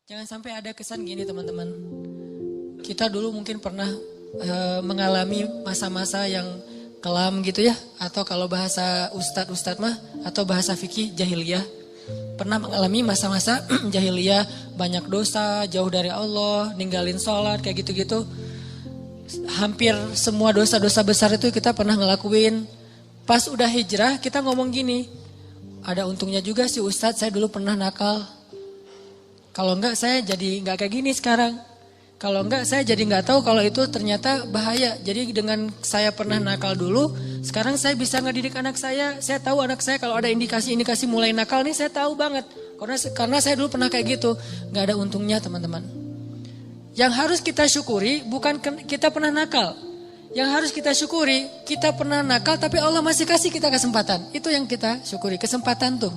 Jangan sampai ada kesan gini teman-teman. Kita dulu mungkin pernah mengalami masa-masa yang kelam gitu ya. Atau kalau bahasa ustadz mah atau bahasa fikih jahiliyah. Pernah mengalami masa-masa jahiliyah, banyak dosa, jauh dari Allah, ninggalin sholat kayak gitu-gitu. Hampir semua dosa-dosa besar itu kita pernah ngelakuin. Pas udah hijrah kita ngomong gini, ada untungnya juga sih ustadz, saya dulu pernah nakal. Kalau enggak saya jadi enggak kayak gini sekarang. Kalau enggak saya jadi enggak tahu kalau itu ternyata bahaya. Jadi dengan saya pernah nakal dulu, sekarang saya bisa ngedidik anak saya. Saya tahu anak saya kalau ada indikasi-indikasi mulai nakal nih saya tahu banget. Karena saya dulu pernah kayak gitu. Enggak ada untungnya teman-teman. Yang harus kita syukuri bukan kita pernah nakal. Yang harus kita syukuri kita pernah nakal tapi Allah masih kasih kita kesempatan. Itu yang kita syukuri, kesempatan tuh.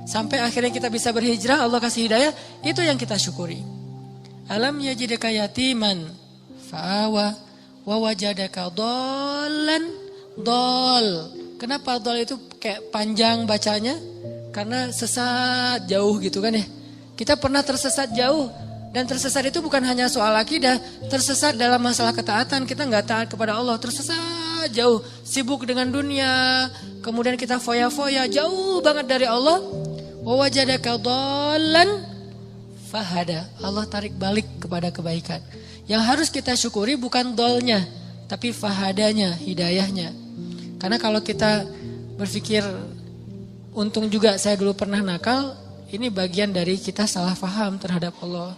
Sampai akhirnya kita bisa berhijrah, Allah kasih hidayah, itu yang kita syukuri. Alam yajidaka yatiman fa'awa wa wajadaka dhallan dhal. Kenapa dhal itu kayak panjang bacanya? Karena sesat jauh gitu kan ya. Kita pernah tersesat jauh. Dan tersesat itu bukan hanya soal akidah, tersesat dalam masalah ketaatan. Kita nggak taat kepada Allah, tersesat jauh, sibuk dengan dunia, kemudian kita foya-foya jauh banget dari Allah. Wa wajadaka dhallan fahada. Allah tarik balik kepada kebaikan. Yang harus kita syukuri bukan dhalnya, tapi fahadanya, hidayahnya. Karena kalau kita berpikir untung juga saya dulu pernah nakal, ini bagian dari kita salah faham terhadap Allah.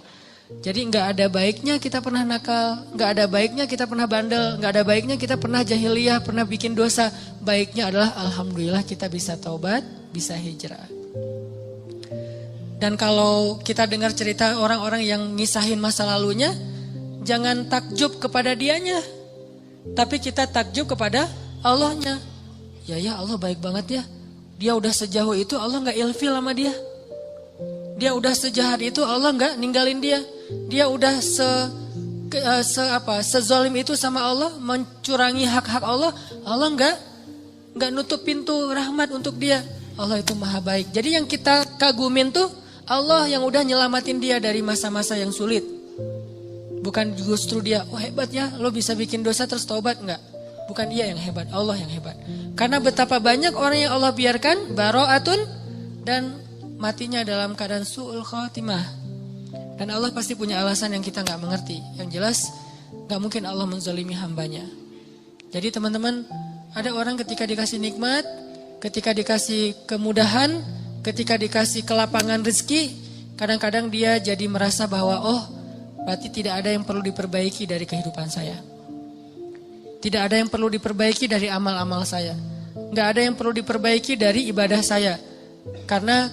Jadi nggak ada baiknya kita pernah nakal, nggak ada baiknya kita pernah bandel, nggak ada baiknya kita pernah jahiliyah, pernah bikin dosa. Baiknya adalah alhamdulillah kita bisa taubat, bisa hijrah. Dan kalau kita dengar cerita orang-orang yang ngisahin masa lalunya, jangan takjub kepada dianya, tapi kita takjub kepada Allahnya. Ya Allah baik banget ya, dia udah sejauh itu Allah nggak ilfil sama dia. Dia udah sejahat itu Allah nggak ninggalin dia. Dia udah sezalim itu sama Allah, mencurangi hak-hak Allah. Allah nggak nutup pintu rahmat untuk dia. Allah itu maha baik. Jadi yang kita kagumin tuh Allah yang udah nyelamatin dia dari masa-masa yang sulit. Bukan justru dia, oh hebat ya lo bisa bikin dosa terus taubat, enggak. Bukan dia yang hebat, Allah yang hebat. Karena betapa banyak orang yang Allah biarkan baro'atun dan matinya dalam keadaan su'ul khatimah. Dan Allah pasti punya alasan yang kita gak mengerti. Yang jelas gak mungkin Allah menzalimi hambanya. Jadi teman-teman, ada orang ketika dikasih nikmat, ketika dikasih kemudahan, ketika dikasih kelapangan rezeki, kadang-kadang dia jadi merasa bahwa oh berarti tidak ada yang perlu diperbaiki dari kehidupan saya. Tidak ada yang perlu diperbaiki dari amal-amal saya. Gak ada yang perlu diperbaiki dari ibadah saya. Karena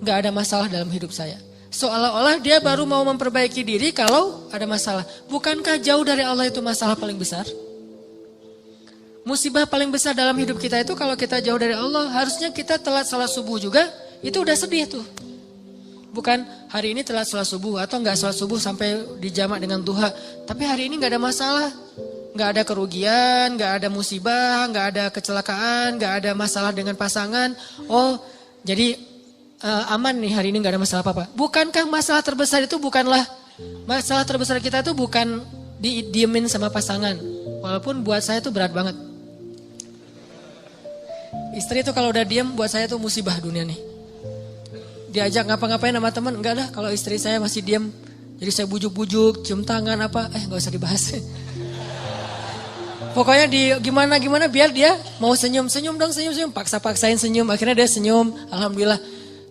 gak ada masalah dalam hidup saya. Seolah-olah dia baru mau memperbaiki diri kalau ada masalah. Bukankah jauh dari Allah itu masalah paling besar? Musibah paling besar dalam hidup kita itu kalau kita jauh dari Allah. Harusnya kita telat salat subuh juga, itu udah sedih tuh. Bukan hari ini telat salat subuh atau gak salat subuh sampai dijamak dengan duha. Tapi hari ini gak ada masalah. Gak ada kerugian, gak ada musibah, gak ada kecelakaan, gak ada masalah dengan pasangan. Oh jadi aman nih hari ini gak ada masalah apa-apa. Bukankah masalah terbesar itu bukanlah, masalah terbesar kita itu bukan didiemin sama pasangan. Walaupun buat saya itu berat banget. Istri itu kalau udah diem buat saya itu musibah dunia nih. Diajak ngapa-ngapain sama teman, enggak lah kalau istri saya masih diem. Jadi saya bujuk-bujuk, cium tangan apa, gak usah dibahas. Pokoknya gimana biar dia mau senyum dong, senyum, paksa-paksain senyum, akhirnya dia senyum, alhamdulillah.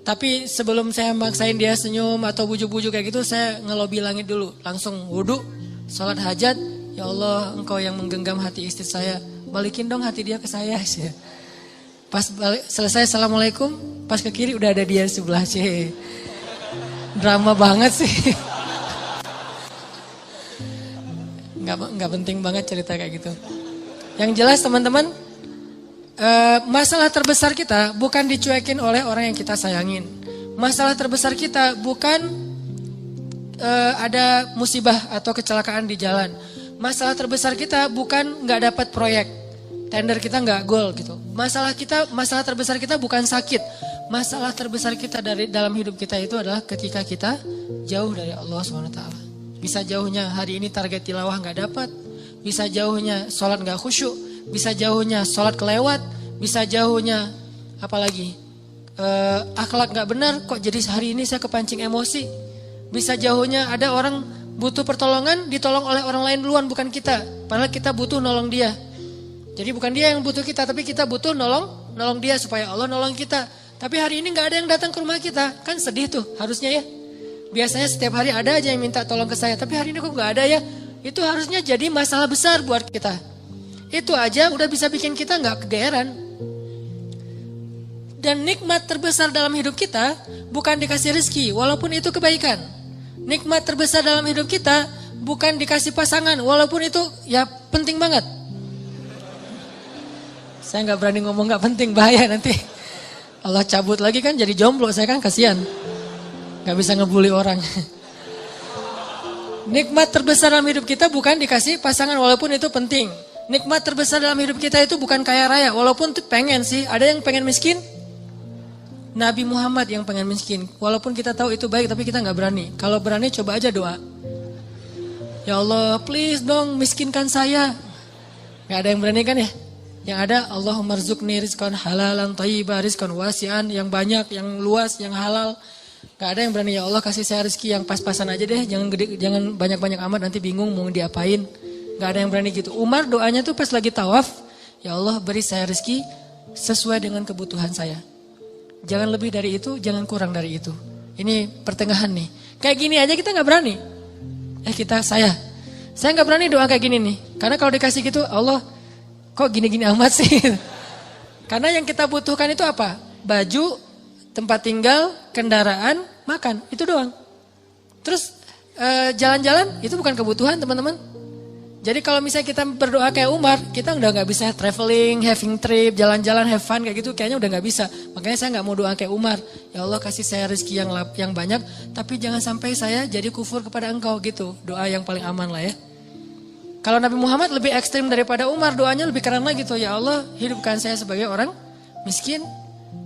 Tapi sebelum saya maksain dia senyum atau bujuk-bujuk kayak gitu, saya ngelobi langit dulu, langsung wudu, sholat hajat. Ya Allah, engkau yang menggenggam hati istri saya, balikin dong hati dia ke saya. Pas selesai assalamualaikum, pas ke kiri udah ada dia sebelah sih. Drama banget sih. Nggak penting banget cerita kayak gitu. Yang jelas teman-teman, masalah terbesar kita bukan dicuekin oleh orang yang kita sayangin. Masalah terbesar kita bukan ada musibah atau kecelakaan di jalan. Masalah terbesar kita bukan nggak dapat proyek, tender kita nggak goal gitu. Masalah terbesar kita bukan sakit. masalah terbesar kita dalam hidup kita itu adalah ketika kita jauh dari Allah SWT. Bisa jauhnya hari ini target tilawah nggak dapat, bisa jauhnya sholat nggak khusyuk, bisa jauhnya sholat kelewat, bisa jauhnya apalagi akhlak nggak benar, kok jadi hari ini saya kepancing emosi. Bisa jauhnya ada orang butuh pertolongan, ditolong oleh orang lain duluan, bukan kita. Padahal kita butuh nolong dia. Jadi bukan dia yang butuh kita, tapi kita butuh nolong dia supaya Allah nolong kita. Tapi hari ini nggak ada yang datang ke rumah kita, kan sedih tuh harusnya ya. Biasanya setiap hari ada aja yang minta tolong ke saya, tapi hari ini kok nggak ada ya. Itu harusnya jadi masalah besar buat kita. Itu aja udah bisa bikin kita nggak kegeeran. Dan nikmat terbesar dalam hidup kita bukan dikasih rezeki, walaupun itu kebaikan. Nikmat terbesar dalam hidup kita bukan dikasih pasangan, walaupun itu ya penting banget. Saya nggak berani ngomong nggak penting, bahaya nanti Allah cabut lagi kan jadi jomblo, saya kan kasihan, nggak bisa ngebully orang. Nikmat terbesar dalam hidup kita bukan dikasih pasangan, walaupun itu penting. Nikmat terbesar dalam hidup kita itu bukan kaya raya, walaupun pengen sih. Ada yang pengen miskin? Nabi Muhammad yang pengen miskin. Walaupun kita tahu itu baik, tapi kita nggak berani. Kalau berani coba aja doa. Ya Allah, please dong miskinkan saya. Nggak ada yang berani kan ya? Yang ada Allahumma rzuqni rizqan halalan thayyiban rizqan wasi'an, yang banyak, yang luas, yang halal. Gak ada yang berani, ya Allah kasih saya rezeki yang pas-pasan aja deh, jangan banyak-banyak amat nanti bingung mau diapain. Gak ada yang berani gitu. Umar doanya tuh pas lagi tawaf, ya Allah beri saya rezeki sesuai dengan kebutuhan saya. Jangan lebih dari itu, jangan kurang dari itu. Ini pertengahan nih. Kayak gini aja kita gak berani. Saya gak berani doa kayak gini nih. Karena kalau dikasih gitu, Allah kok gini-gini amat sih? Karena yang kita butuhkan itu apa? Baju, tempat tinggal, kendaraan, makan. Itu doang. Terus jalan-jalan itu bukan kebutuhan teman-teman. Jadi kalau misalnya kita berdoa kayak Umar, kita udah gak bisa traveling, having trip, jalan-jalan, have fun kayak gitu. Kayaknya udah gak bisa. Makanya saya gak mau doa kayak Umar. Ya Allah kasih saya rezeki yang banyak, tapi jangan sampai saya jadi kufur kepada Engkau gitu. Doa yang paling aman lah ya. Kalau Nabi Muhammad lebih ekstrim daripada Umar, doanya lebih keren lagi tuh. Ya Allah, hidupkan saya sebagai orang miskin,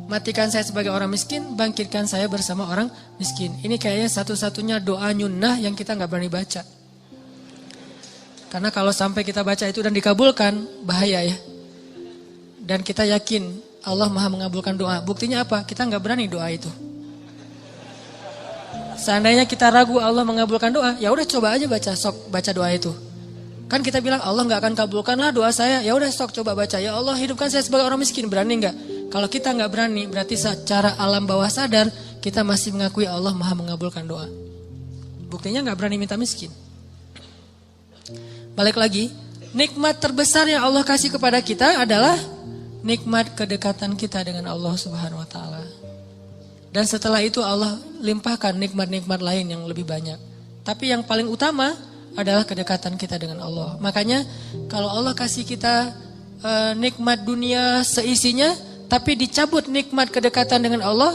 matikan saya sebagai orang miskin, bangkitkan saya bersama orang miskin. Ini kayaknya satu-satunya doa nyunnah yang kita nggak berani baca. Karena kalau sampai kita baca itu dan dikabulkan, bahaya ya. Dan kita yakin Allah Maha mengabulkan doa. Buktinya apa? Kita nggak berani doa itu. Seandainya kita ragu Allah mengabulkan doa, ya udah coba aja baca doa itu. Kan kita bilang Allah gak akan kabulkanlah doa saya. Ya udah coba baca. Ya Allah hidupkan saya sebagai orang miskin. Berani gak? Kalau kita gak berani, berarti secara alam bawah sadar kita masih mengakui Allah Maha mengabulkan doa. Buktinya gak berani minta miskin. Balik lagi, nikmat terbesar yang Allah kasih kepada kita adalah nikmat kedekatan kita dengan Allah Subhanahu Wa Taala. Dan setelah itu Allah limpahkan nikmat-nikmat lain yang lebih banyak. Tapi yang paling utama adalah kedekatan kita dengan Allah. Makanya kalau Allah kasih kita nikmat dunia seisinya, tapi dicabut nikmat kedekatan dengan Allah,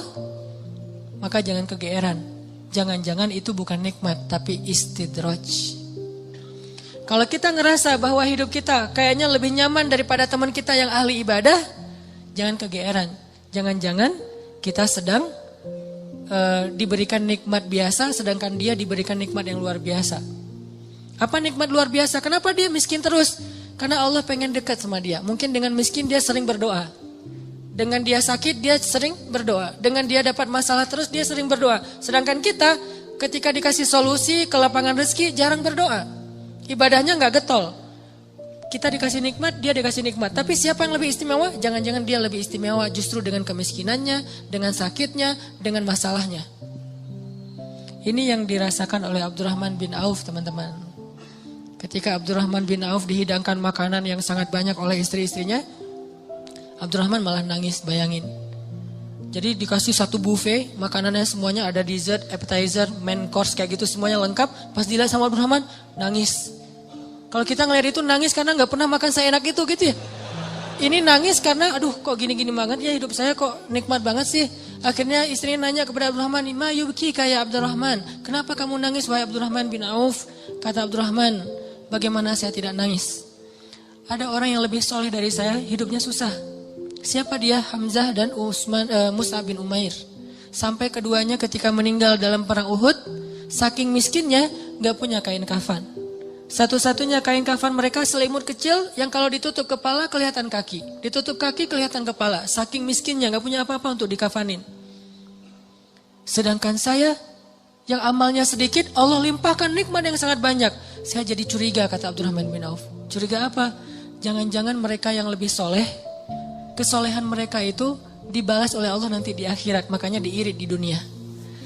maka jangan kegeeran. Jangan-jangan itu bukan nikmat, tapi istidraj. Kalau kita ngerasa bahwa hidup kita kayaknya lebih nyaman daripada teman kita yang ahli ibadah, jangan kegeeran. Jangan-jangan kita sedang diberikan nikmat biasa, sedangkan dia diberikan nikmat yang luar biasa. Apa nikmat luar biasa? Kenapa dia miskin terus? Karena Allah pengen dekat sama dia. Mungkin dengan miskin dia sering berdoa. Dengan dia sakit dia sering berdoa. Dengan dia dapat masalah terus dia sering berdoa. Sedangkan kita ketika dikasih solusi ke lapangan rezeki jarang berdoa. Ibadahnya gak getol. Kita dikasih nikmat, dia dikasih nikmat. Tapi siapa yang lebih istimewa? Jangan-jangan dia lebih istimewa justru dengan kemiskinannya, dengan sakitnya, dengan masalahnya. Ini yang dirasakan oleh Abdurrahman bin Auf teman-teman. Ketika Abdurrahman bin Auf dihidangkan makanan yang sangat banyak oleh istri-istrinya, Abdurrahman malah nangis, bayangin. Jadi dikasih satu buffet, makanannya semuanya ada dessert, appetizer, main course kayak gitu semuanya lengkap. Pas dilihat sama Abdurrahman, nangis. Kalau kita ngeliat itu nangis karena gak pernah makan seenak itu gitu ya. Ini nangis karena aduh kok gini-gini banget ya hidup saya kok nikmat banget sih. Akhirnya istrinya nanya kepada Abdurrahman, "Ma yubki kayak Abdurrahman, kenapa kamu nangis wahai Abdurrahman bin Auf?" Kata Abdurrahman, "Bagaimana saya tidak nangis? Ada orang yang lebih soleh dari saya, hidupnya susah. Siapa dia? Hamzah dan Mus'ab bin Umair. Sampai keduanya ketika meninggal dalam perang Uhud, saking miskinnya gak punya kain kafan. Satu-satunya kain kafan mereka selimut kecil yang kalau ditutup kepala kelihatan kaki. Ditutup kaki kelihatan kepala. Saking miskinnya gak punya apa-apa untuk dikafanin. Sedangkan saya yang amalnya sedikit, Allah limpahkan nikmat yang sangat banyak. Saya jadi curiga, kata Abdurrahman bin Auf. Curiga apa? Jangan-jangan mereka yang lebih soleh, kesolehan mereka itu dibalas oleh Allah nanti di akhirat, makanya diirit di dunia.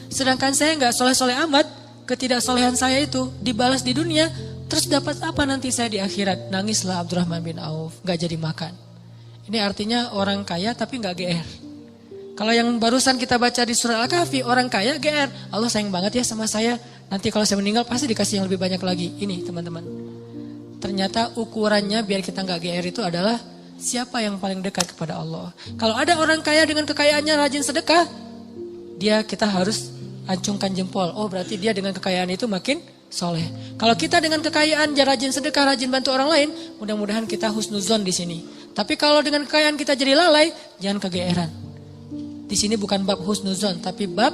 Sedangkan saya nggak soleh-soleh amat, ketidaksolehan saya itu dibalas di dunia, terus dapat apa nanti saya di akhirat? Nangislah Abdurrahman bin Auf, nggak jadi makan. Ini artinya orang kaya tapi nggak GR. Kalau yang barusan kita baca di surah Al-Kahfi, orang kaya GR, Allah sayang banget ya sama saya, nanti kalau saya meninggal pasti dikasih yang lebih banyak lagi. Ini teman-teman, ternyata ukurannya biar kita nggak GR itu adalah siapa yang paling dekat kepada Allah. Kalau ada orang kaya dengan kekayaannya rajin sedekah, kita harus acungkan jempol. Oh berarti dia dengan kekayaan itu makin soleh. Kalau kita dengan kekayaan rajin sedekah, rajin bantu orang lain, mudah-mudahan kita husnuzon di sini. Tapi kalau dengan kekayaan kita jadi lalai, jangan kegeeran. Di sini bukan bab husnuzon, tapi bab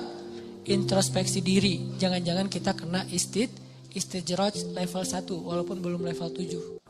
introspeksi diri. Jangan-jangan kita kena istijraj level 1 walaupun belum level 7.